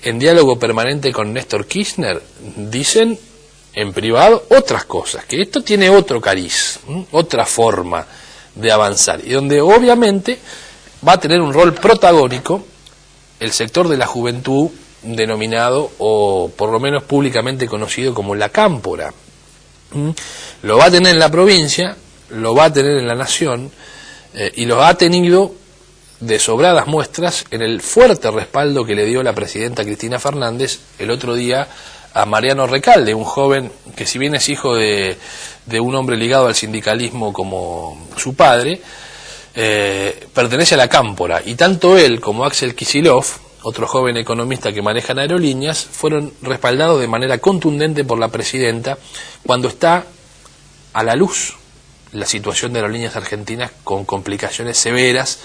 en diálogo permanente con Néstor Kirchner dicen en privado otras cosas, que esto tiene otro cariz, otra forma de avanzar, y donde obviamente va a tener un rol protagónico el sector de la juventud denominado, o por lo menos públicamente conocido como la cámpora. Lo va a tener en la provincia, lo va a tener en la nación, y lo ha tenido de sobradas muestras en el fuerte respaldo que le dio la presidenta Cristina Fernández el otro día a Mariano Recalde, un joven que, si bien es hijo de un hombre ligado al sindicalismo como su padre, pertenece a la cámpora, y tanto él como Axel Kicillof, otro joven economista que maneja en aerolíneas, fueron respaldados de manera contundente por la presidenta cuando está a la luz la situación de Aerolíneas Argentinas, con complicaciones severas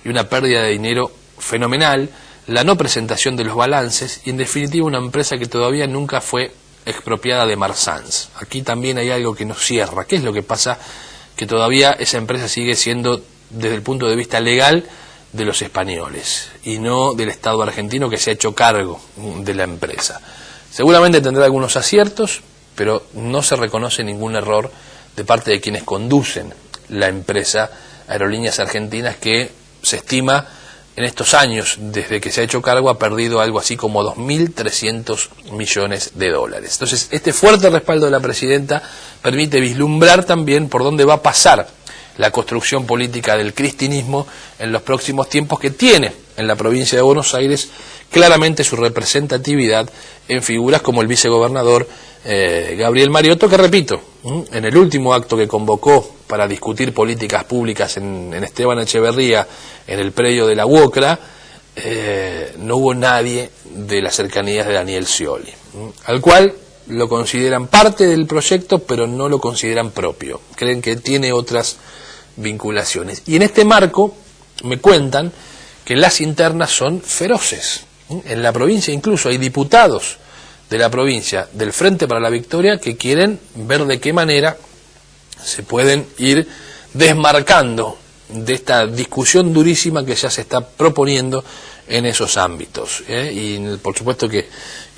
y una pérdida de dinero fenomenal, la no presentación de los balances y, en definitiva, una empresa que todavía nunca fue expropiada de Marsans. Aquí también hay algo que nos cierra. ¿Qué es lo que pasa? Que todavía esa empresa sigue siendo, desde el punto de vista legal, de los españoles y no del Estado argentino, que se ha hecho cargo de la empresa. Seguramente tendrá algunos aciertos, pero no se reconoce ningún error de parte de quienes conducen la empresa Aerolíneas Argentinas, que se estima en estos años, desde que se ha hecho cargo, ha perdido algo así como 2.300 millones de dólares. Entonces, este fuerte respaldo de la presidenta permite vislumbrar también por dónde va a pasar la construcción política del cristinismo en los próximos tiempos, que tiene en la provincia de Buenos Aires claramente su representatividad en figuras como el vicegobernador Gabriel Mariotto, que, repito, en el último acto que convocó para discutir políticas públicas en Esteban Echeverría, en el predio de la UOCRA, no hubo nadie de las cercanías de Daniel Scioli, al cual lo consideran parte del proyecto, pero no lo consideran propio, creen que tiene otras vinculaciones. Y en este marco me cuentan que las internas son feroces. En la provincia incluso hay diputados de la provincia del Frente para la Victoria que quieren ver de qué manera se pueden ir desmarcando de esta discusión durísima que ya se está proponiendo en esos ámbitos. Y por supuesto que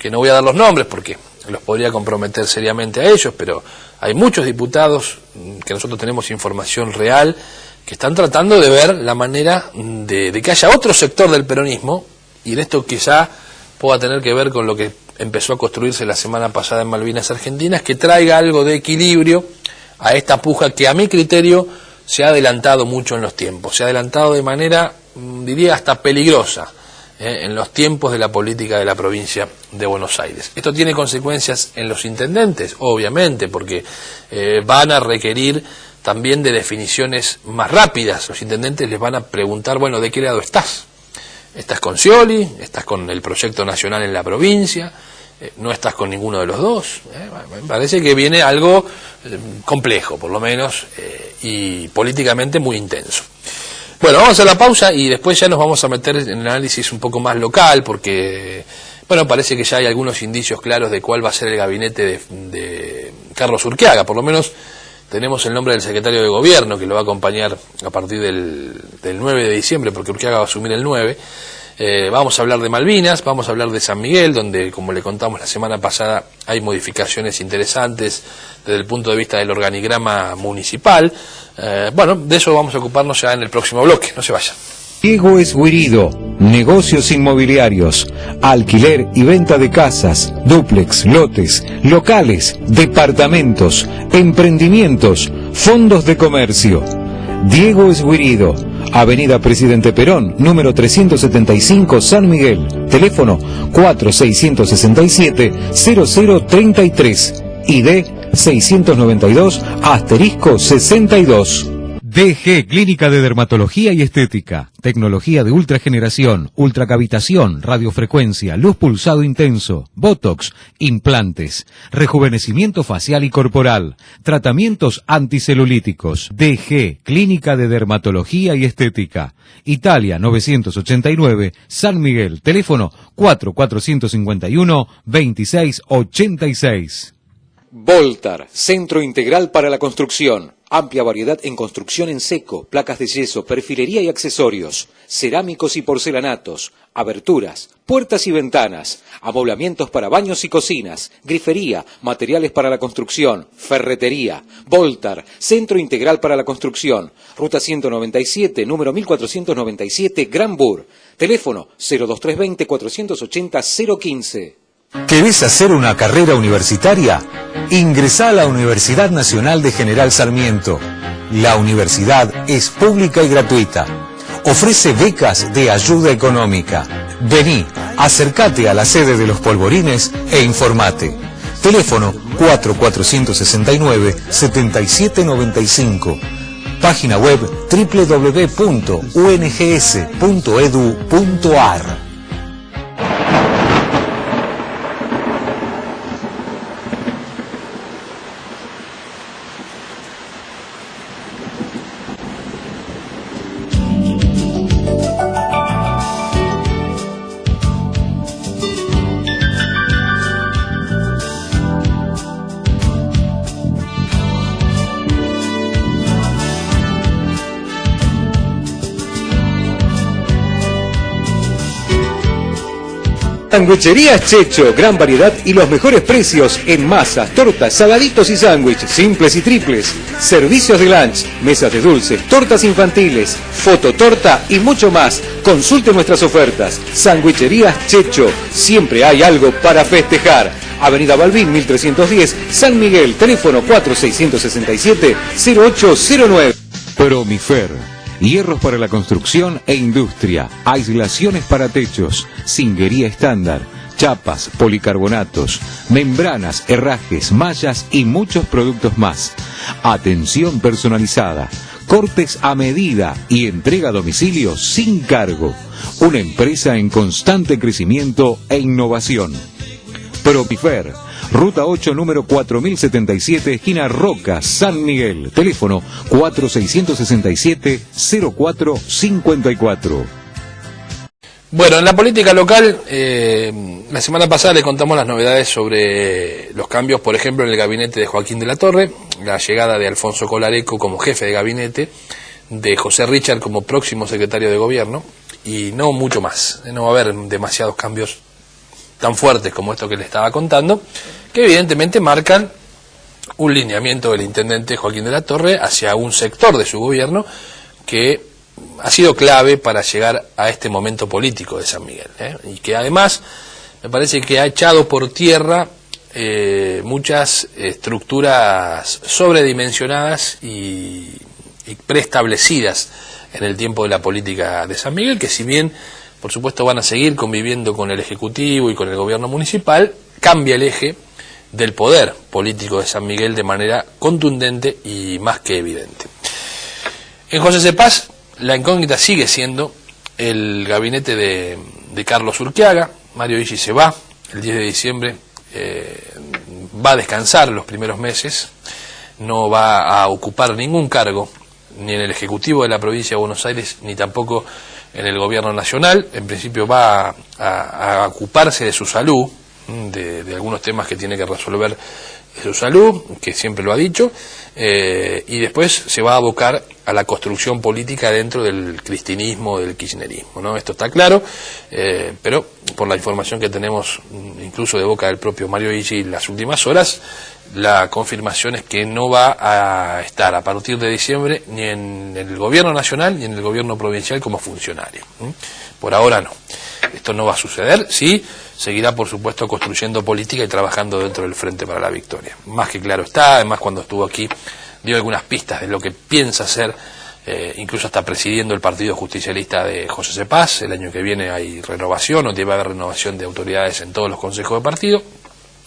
no voy a dar los nombres porque los podría comprometer seriamente a ellos, pero hay muchos diputados que nosotros tenemos información real que están tratando de ver la manera de que haya otro sector del peronismo, y en esto quizá pueda tener que ver con lo que empezó a construirse la semana pasada en Malvinas Argentinas, que traiga algo de equilibrio a esta puja que a mi criterio se ha adelantado mucho en los tiempos, se ha adelantado de manera, diría, hasta peligrosa en los tiempos de la política de la provincia de Buenos Aires. Esto tiene consecuencias en los intendentes, obviamente, porque van a requerir también de definiciones más rápidas. Los intendentes les van a preguntar, bueno, ¿de qué lado estás? ¿Estás con Scioli? ¿Estás con el proyecto nacional en la provincia? ¿No estás con ninguno de los dos? Me parece que viene algo complejo, por lo menos, y políticamente muy intenso. Bueno, vamos a la pausa y después ya nos vamos a meter en el análisis un poco más local, porque, bueno, parece que ya hay algunos indicios claros de cuál va a ser el gabinete de Carlos Urquiaga. Por lo menos tenemos el nombre del secretario de Gobierno, que lo va a acompañar a partir del 9 de diciembre, porque Urquiaga va a asumir el 9. Vamos a hablar de Malvinas, vamos a hablar de San Miguel, donde, como le contamos la semana pasada, hay modificaciones interesantes desde el punto de vista del organigrama municipal. Bueno, de eso vamos a ocuparnos ya en el próximo bloque, no se vayan. Diego Esguirido, negocios inmobiliarios, alquiler y venta de casas, dúplex, lotes, locales, departamentos, emprendimientos, fondos de comercio. Diego Esguirido, Avenida Presidente Perón, número 375, San Miguel, teléfono 4667-0033, ID 692-62. DG Clínica de Dermatología y Estética, tecnología de ultrageneración, ultracavitación, radiofrecuencia, luz pulsado intenso, botox, implantes, rejuvenecimiento facial y corporal, tratamientos anticelulíticos. DG Clínica de Dermatología y Estética, Italia 989, San Miguel, teléfono 4451-2686. Voltar, Centro Integral para la Construcción. Amplia variedad en construcción en seco, placas de yeso, perfilería y accesorios, cerámicos y porcelanatos, aberturas, puertas y ventanas, amoblamientos para baños y cocinas, grifería, materiales para la construcción, ferretería. Voltar, Centro Integral para la Construcción, Ruta 197, número 1497, Gran Bur. Teléfono 02320-480-015. ¿Querés hacer una carrera universitaria? Ingresá a la Universidad Nacional de General Sarmiento. La universidad es pública y gratuita. Ofrece becas de ayuda económica. Vení, acércate a la sede de Los Polvorines e informate. Teléfono 4469-7795. Página web www.ungs.edu.ar. Sanguicherías Checho, gran variedad y los mejores precios en masas, tortas, saladitos y sándwiches, simples y triples, servicios de lunch, mesas de dulces, tortas infantiles, fototorta y mucho más. Consulte nuestras ofertas. Sanguicherías Checho, siempre hay algo para festejar. Avenida Balbín 1310, San Miguel, teléfono 4667-0809. Promifer, hierros para la construcción e industria, aislaciones para techos, singuería estándar, chapas, policarbonatos, membranas, herrajes, mallas y muchos productos más. Atención personalizada, cortes a medida y entrega a domicilio sin cargo. Una empresa en constante crecimiento e innovación. Promifer, Ruta 8, número 4077, esquina Roca, San Miguel. Teléfono 4667-0454. Bueno, en la política local, la semana pasada le contamos las novedades sobre los cambios, por ejemplo, en el gabinete de Joaquín de la Torre, la llegada de Alfonso Colareco como jefe de gabinete, de José Richard como próximo secretario de gobierno, y no mucho más. No va a haber demasiados cambios tan fuertes como esto que le estaba contando, que evidentemente marcan un lineamiento del intendente Joaquín de la Torre hacia un sector de su gobierno que ha sido clave para llegar a este momento político de San Miguel, y que además me parece que ha echado por tierra muchas estructuras sobredimensionadas y preestablecidas en el tiempo de la política de San Miguel, que si bien por supuesto van a seguir conviviendo con el Ejecutivo y con el gobierno municipal, cambia el eje del poder político de San Miguel de manera contundente y más que evidente. En José Cepaz, la incógnita sigue siendo el gabinete de Carlos Urquiaga. Mario Illi se va el 10 de diciembre, va a descansar los primeros meses, no va a ocupar ningún cargo, ni en el Ejecutivo de la provincia de Buenos Aires, ni tampoco en el gobierno nacional. En principio va a ocuparse de su salud, de algunos temas que tiene que resolver de su salud, que siempre lo ha dicho, y después se va a abocar a la construcción política dentro del cristinismo, del kirchnerismo, ¿no? Esto está claro, pero por la información que tenemos incluso de boca del propio Mario Illi en las últimas horas, la confirmación es que no va a estar a partir de diciembre ni en el gobierno nacional ni en el gobierno provincial como funcionario. Por ahora no. Esto no va a suceder, sí, seguirá por supuesto construyendo política y trabajando dentro del Frente para la Victoria. Más que claro está, además cuando estuvo aquí dio algunas pistas de lo que piensa hacer, incluso hasta presidiendo el Partido Justicialista de José Cepaz. El año que viene hay renovación, o debe haber renovación de autoridades en todos los consejos de partido.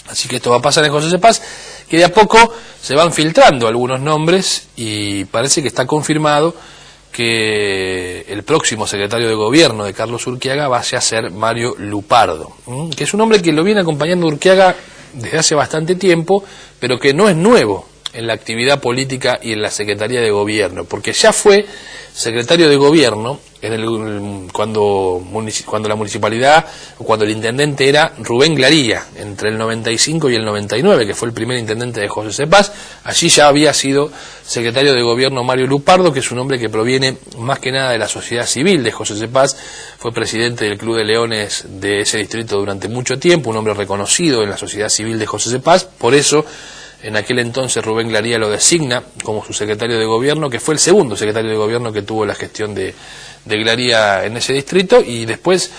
Así que esto va a pasar en José Cepaz, que de a poco se van filtrando algunos nombres y parece que está confirmado que el próximo secretario de gobierno de Carlos Urquiaga va a ser Mario Lupardo, que es un hombre que lo viene acompañando Urquiaga desde hace bastante tiempo, pero que no es nuevo en la actividad política y en la Secretaría de Gobierno, porque ya fue secretario de Gobierno cuando la municipalidad, o cuando el intendente era Rubén Glaría, entre el 95 y el 99, que fue el primer intendente de José Cepaz. Allí ya había sido secretario de Gobierno Mario Lupardo, que es un hombre que proviene más que nada de la sociedad civil de José Cepaz, fue presidente del Club de Leones de ese distrito durante mucho tiempo, un hombre reconocido en la sociedad civil de José Cepaz. Por eso en aquel entonces Rubén Glaría lo designa como su secretario de gobierno, que fue el segundo secretario de gobierno que tuvo la gestión de Glaría en ese distrito, y después,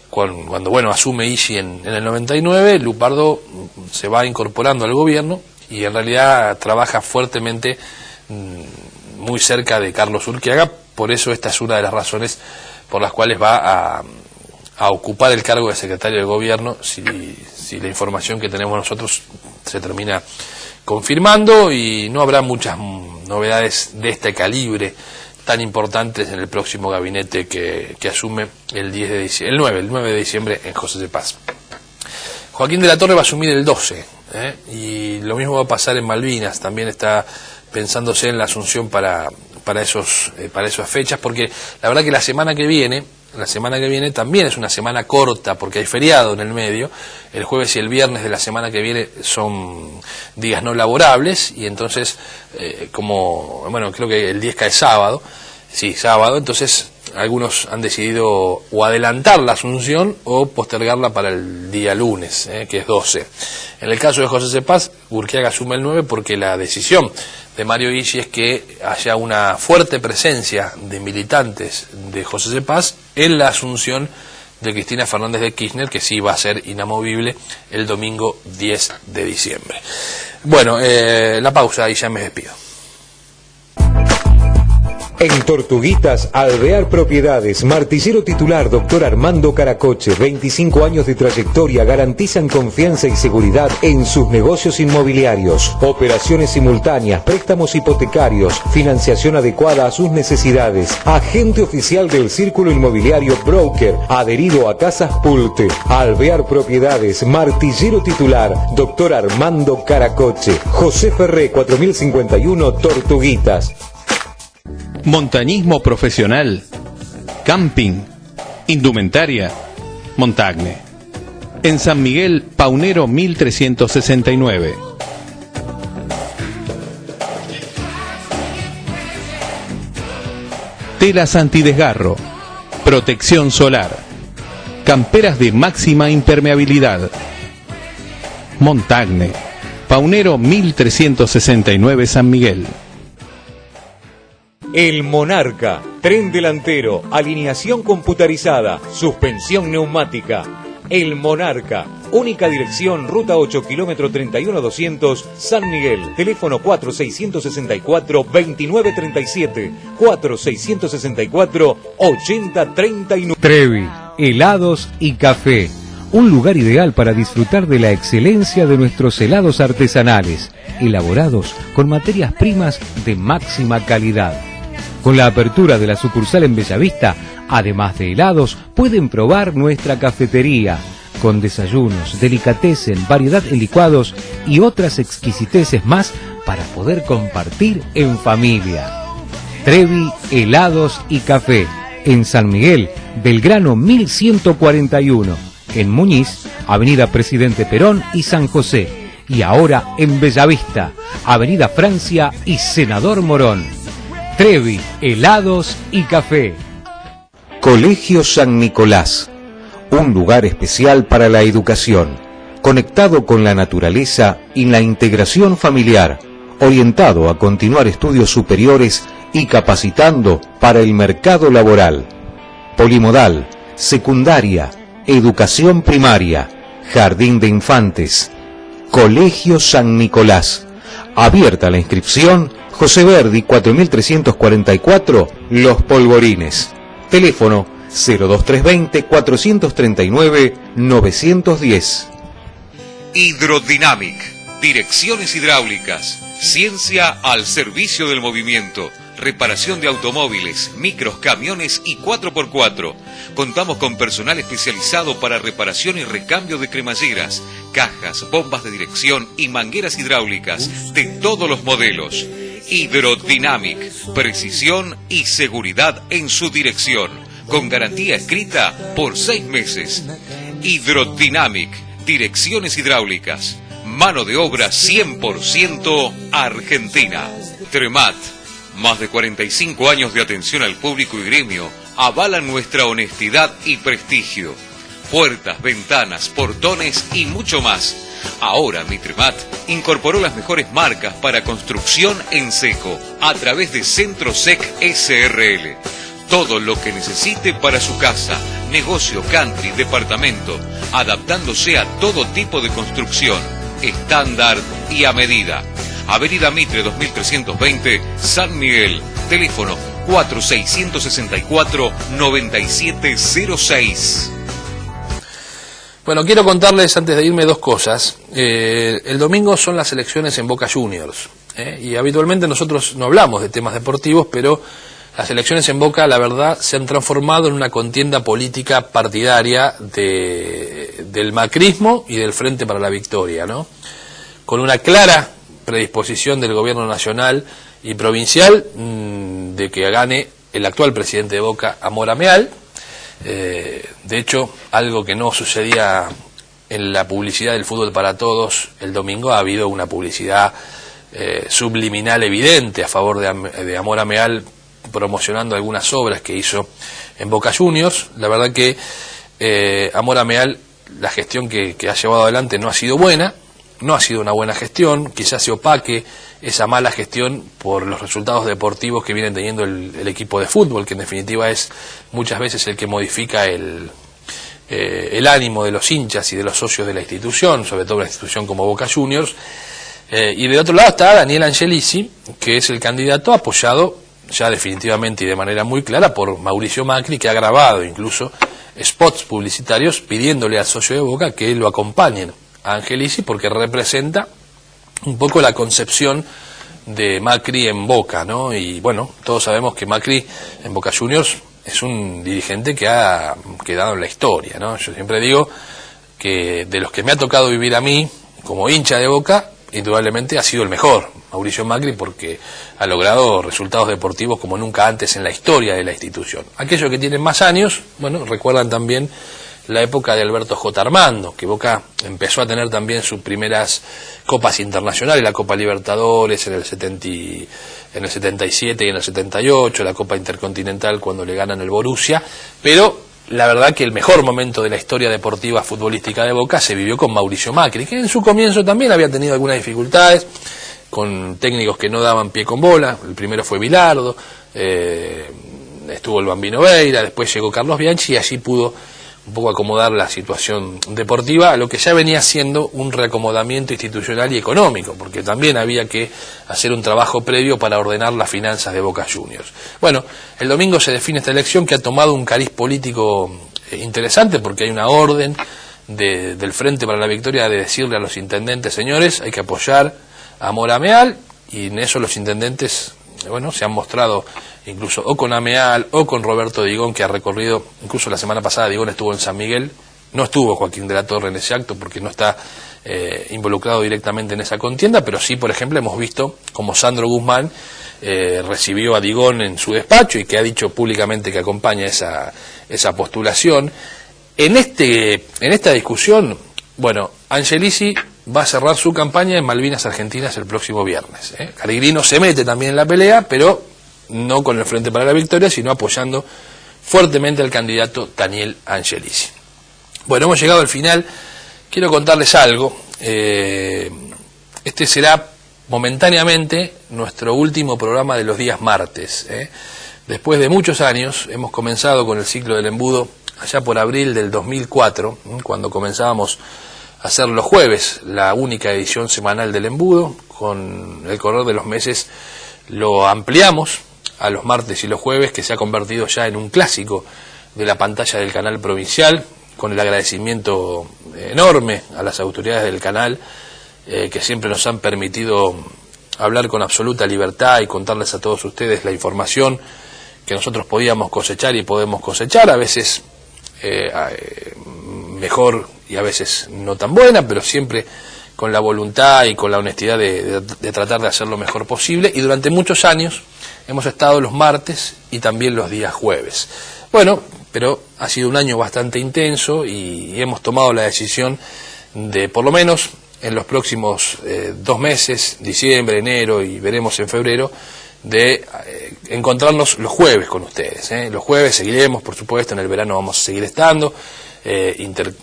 cuando asume Illi en el 99, Lupardo se va incorporando al gobierno y en realidad trabaja fuertemente muy cerca de Carlos Urquiaga. Por eso esta es una de las razones por las cuales va a ocupar el cargo de secretario de gobierno, si la información que tenemos nosotros se termina confirmando, y no habrá muchas novedades de este calibre tan importantes en el próximo gabinete que asume el 9 de diciembre en José Cepaz. Joaquín de la Torre va a asumir el 12, y lo mismo va a pasar en Malvinas. También está pensándose en la asunción para esas fechas, porque la verdad que la semana que viene también es una semana corta, porque hay feriado en el medio. El jueves y el viernes de la semana que viene son días no laborables, y entonces, creo que el 10 cae sábado, entonces algunos han decidido o adelantar la asunción o postergarla para el día lunes, que es 12. En el caso de José Cepaz, Urquiaga asume el 9 porque la decisión de Mario Illi es que haya una fuerte presencia de militantes de José Cepaz en la asunción de Cristina Fernández de Kirchner, que sí va a ser inamovible el domingo 10 de diciembre. Bueno, la pausa y ya me despido. En Tortuguitas, Alvear Propiedades, martillero titular Dr. Armando Caracoche, 25 años de trayectoria, garantizan confianza y seguridad en sus negocios inmobiliarios. Operaciones simultáneas, préstamos hipotecarios, financiación adecuada a sus necesidades. Agente oficial del Círculo Inmobiliario Broker, adherido a Casas Pulte. Alvear Propiedades, martillero titular Dr. Armando Caracoche. José Ferré, 4051, Tortuguitas. Montañismo profesional, camping, Indumentaria, Montagne. En San Miguel, Paunero 1369. Telas antidesgarro, protección solar, camperas de máxima impermeabilidad. Montagne, Paunero 1369 San Miguel. El Monarca, tren delantero, alineación computarizada, suspensión neumática. El Monarca, única dirección, ruta 8, kilómetro 31200, San Miguel. Teléfono 4664-2937, 4664-8039. Trevi, helados y café. Un lugar ideal para disfrutar de la excelencia de nuestros helados artesanales, elaborados con materias primas de máxima calidad. Con la apertura de la sucursal en Bellavista, además de helados, pueden probar nuestra cafetería, con desayunos, delicatessen, variedad en licuados y otras exquisiteces más para poder compartir en familia. Trevi, helados y café, en San Miguel, Belgrano 1141, en Muñiz, Avenida Presidente Perón y San José, y ahora en Bellavista, Avenida Francia y Senador Morón. Trevi, helados y café. Colegio San Nicolás, un lugar especial para la educación, conectado con la naturaleza y la integración familiar, orientado a continuar estudios superiores y capacitando para el mercado laboral. Polimodal, secundaria, educación primaria, jardín de infantes. Colegio San Nicolás. Abierta la inscripción, José Verdi 4344, Los Polvorines. Teléfono 02320-439-910. Hidrodynamic, direcciones hidráulicas, ciencia al servicio del movimiento, reparación de automóviles, micros, camiones y 4x4. Contamos con personal especializado para reparación y recambio de cremalleras, cajas, bombas de dirección y mangueras hidráulicas de todos los modelos. Hidrodynamic, precisión y seguridad en su dirección, con garantía escrita por 6 meses. Hidrodynamic, direcciones hidráulicas, mano de obra 100% argentina. Tremat, más de 45 años de atención al público y gremio avalan nuestra honestidad y prestigio. Puertas, ventanas, portones y mucho más. Ahora Mitremat incorporó las mejores marcas para construcción en seco a través de Centrosec SRL. Todo lo que necesite para su casa, negocio, country, departamento, adaptándose a todo tipo de construcción, estándar y a medida. Avenida Mitre 2320, San Miguel. Teléfono 4664-9706. Bueno, quiero contarles antes de irme dos cosas. El domingo son las elecciones en Boca Juniors. Y habitualmente nosotros no hablamos de temas deportivos, pero las elecciones en Boca, la verdad, se han transformado en una contienda política partidaria del macrismo y del Frente para la Victoria, ¿no? Con una clara predisposición del gobierno nacional y provincial de que gane el actual presidente de Boca, Amor Ameal. De hecho, algo que no sucedía en la publicidad del Fútbol para Todos el domingo, ha habido una publicidad subliminal evidente a favor de Amor Ameal, promocionando algunas obras que hizo en Boca Juniors. La verdad que Amor Ameal, la gestión que ha llevado adelante no ha sido buena, no ha sido una buena gestión, quizás se opaque esa mala gestión por los resultados deportivos que vienen teniendo el equipo de fútbol, que en definitiva es muchas veces el que modifica el ánimo de los hinchas y de los socios de la institución, sobre todo una institución como Boca Juniors. Y de otro lado está Daniel Angelici, que es el candidato apoyado ya definitivamente y de manera muy clara por Mauricio Macri, que ha grabado incluso spots publicitarios pidiéndole al socio de Boca que lo acompañen a Angelici, porque representa un poco la concepción de Macri en Boca, ¿no? Y bueno, todos sabemos que Macri en Boca Juniors es un dirigente que ha quedado en la historia, ¿no? Yo siempre digo que de los que me ha tocado vivir a mí como hincha de Boca, indudablemente ha sido el mejor, Mauricio Macri, porque ha logrado resultados deportivos como nunca antes en la historia de la institución. Aquellos que tienen más años, bueno, recuerdan también la época de Alberto J. Armando, que Boca empezó a tener también sus primeras copas internacionales, la Copa Libertadores en el 77 y en el 78, la Copa Intercontinental cuando le ganan el Borussia, pero la verdad que el mejor momento de la historia deportiva futbolística de Boca se vivió con Mauricio Macri, que en su comienzo también había tenido algunas dificultades, con técnicos que no daban pie con bola. El primero fue Bilardo, estuvo el Bambino Veira, después llegó Carlos Bianchi y allí pudo un poco acomodar la situación deportiva a lo que ya venía siendo un reacomodamiento institucional y económico, porque también había que hacer un trabajo previo para ordenar las finanzas de Boca Juniors. Bueno, el domingo se define esta elección que ha tomado un cariz político interesante, porque hay una orden del Frente para la Victoria de decirle a los intendentes: señores, hay que apoyar a Mora Ameal, y en eso los intendentes, bueno, se han mostrado incluso o con Ameal o con Roberto Digón, que ha recorrido, incluso la semana pasada Digón estuvo en San Miguel, no estuvo Joaquín de la Torre en ese acto porque no está involucrado directamente en esa contienda, pero sí, por ejemplo, hemos visto como Sandro Guzmán recibió a Digón en su despacho y que ha dicho públicamente que acompaña esa postulación. En esta discusión, bueno, Angelici va a cerrar su campaña en Malvinas Argentinas el próximo viernes. Carigrino se mete también en la pelea, pero no con el Frente para la Victoria, sino apoyando fuertemente al candidato Daniel Angelici. Bueno, hemos llegado al final. Quiero contarles algo. Este será momentáneamente nuestro último programa de los días martes. Después de muchos años hemos comenzado con el ciclo del embudo allá por abril del 2004, cuando comenzábamos a hacer los jueves la única edición semanal del embudo. Con el correr de los meses lo ampliamos a los martes y los jueves, que se ha convertido ya en un clásico de la pantalla del canal provincial, con el agradecimiento enorme a las autoridades del canal, que siempre nos han permitido hablar con absoluta libertad y contarles a todos ustedes la información que nosotros podíamos cosechar y podemos cosechar, a veces mejor y a veces no tan buena, pero siempre con la voluntad y con la honestidad de tratar de hacer lo mejor posible. Y durante muchos años hemos estado los martes y también los días jueves. Bueno, pero ha sido un año bastante intenso y hemos tomado la decisión de, por lo menos en los próximos 2 meses, diciembre, enero y veremos en febrero, de encontrarnos los jueves con ustedes. Los jueves seguiremos, por supuesto, en el verano vamos a seguir estando.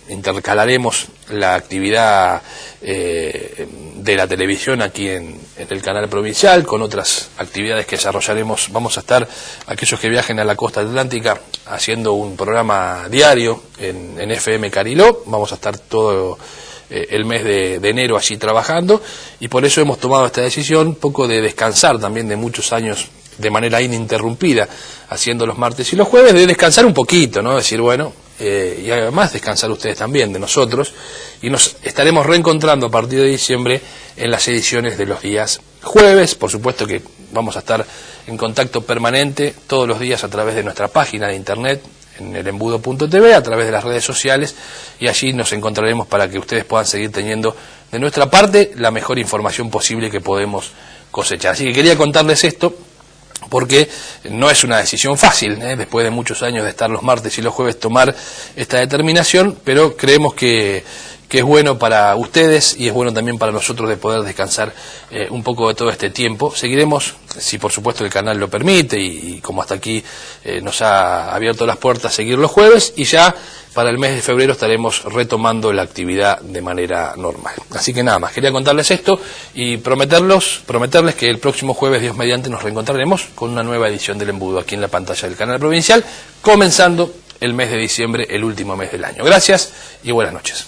Intercalaremos la actividad de la televisión aquí en el canal provincial con otras actividades que desarrollaremos. Vamos a estar, aquellos que viajen a la costa atlántica, haciendo un programa diario en FM Cariló. Vamos a estar todo el mes de enero allí trabajando, y por eso hemos tomado esta decisión, un poco de descansar también de muchos años de manera ininterrumpida haciendo los martes y los jueves, de descansar un poquito, ¿no? Decir, bueno, y además descansar ustedes también de nosotros, y nos estaremos reencontrando a partir de diciembre en las ediciones de los días jueves. Por supuesto que vamos a estar en contacto permanente todos los días a través de nuestra página de internet en elembudo.tv, a través de las redes sociales, y allí nos encontraremos para que ustedes puedan seguir teniendo de nuestra parte la mejor información posible que podemos cosechar. Así que quería contarles esto, porque no es una decisión fácil, después de muchos años de estar los martes y los jueves, tomar esta determinación, pero creemos que es bueno para ustedes y es bueno también para nosotros de poder descansar un poco de todo este tiempo. Seguiremos, si por supuesto el canal lo permite y como hasta aquí nos ha abierto las puertas, seguir los jueves, y ya para el mes de febrero estaremos retomando la actividad de manera normal. Así que nada más, quería contarles esto y prometerles que el próximo jueves, Dios mediante, nos reencontraremos con una nueva edición del Embudo aquí en la pantalla del canal provincial, comenzando el mes de diciembre, el último mes del año. Gracias y buenas noches.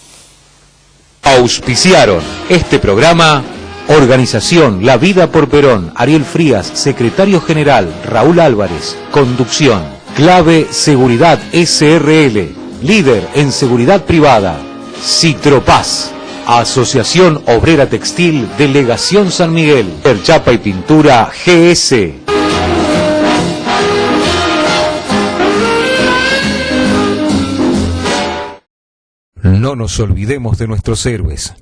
Auspiciaron este programa: Organización La Vida por Perón, Ariel Frías, Secretario General, Raúl Álvarez. Conducción, Clave Seguridad SRL, líder en seguridad privada. Citropaz, Asociación Obrera Textil, Delegación San Miguel. Chapa y Pintura GS. No nos olvidemos de nuestros héroes.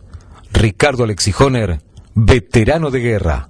Ricardo Alexijoner veterano de guerra.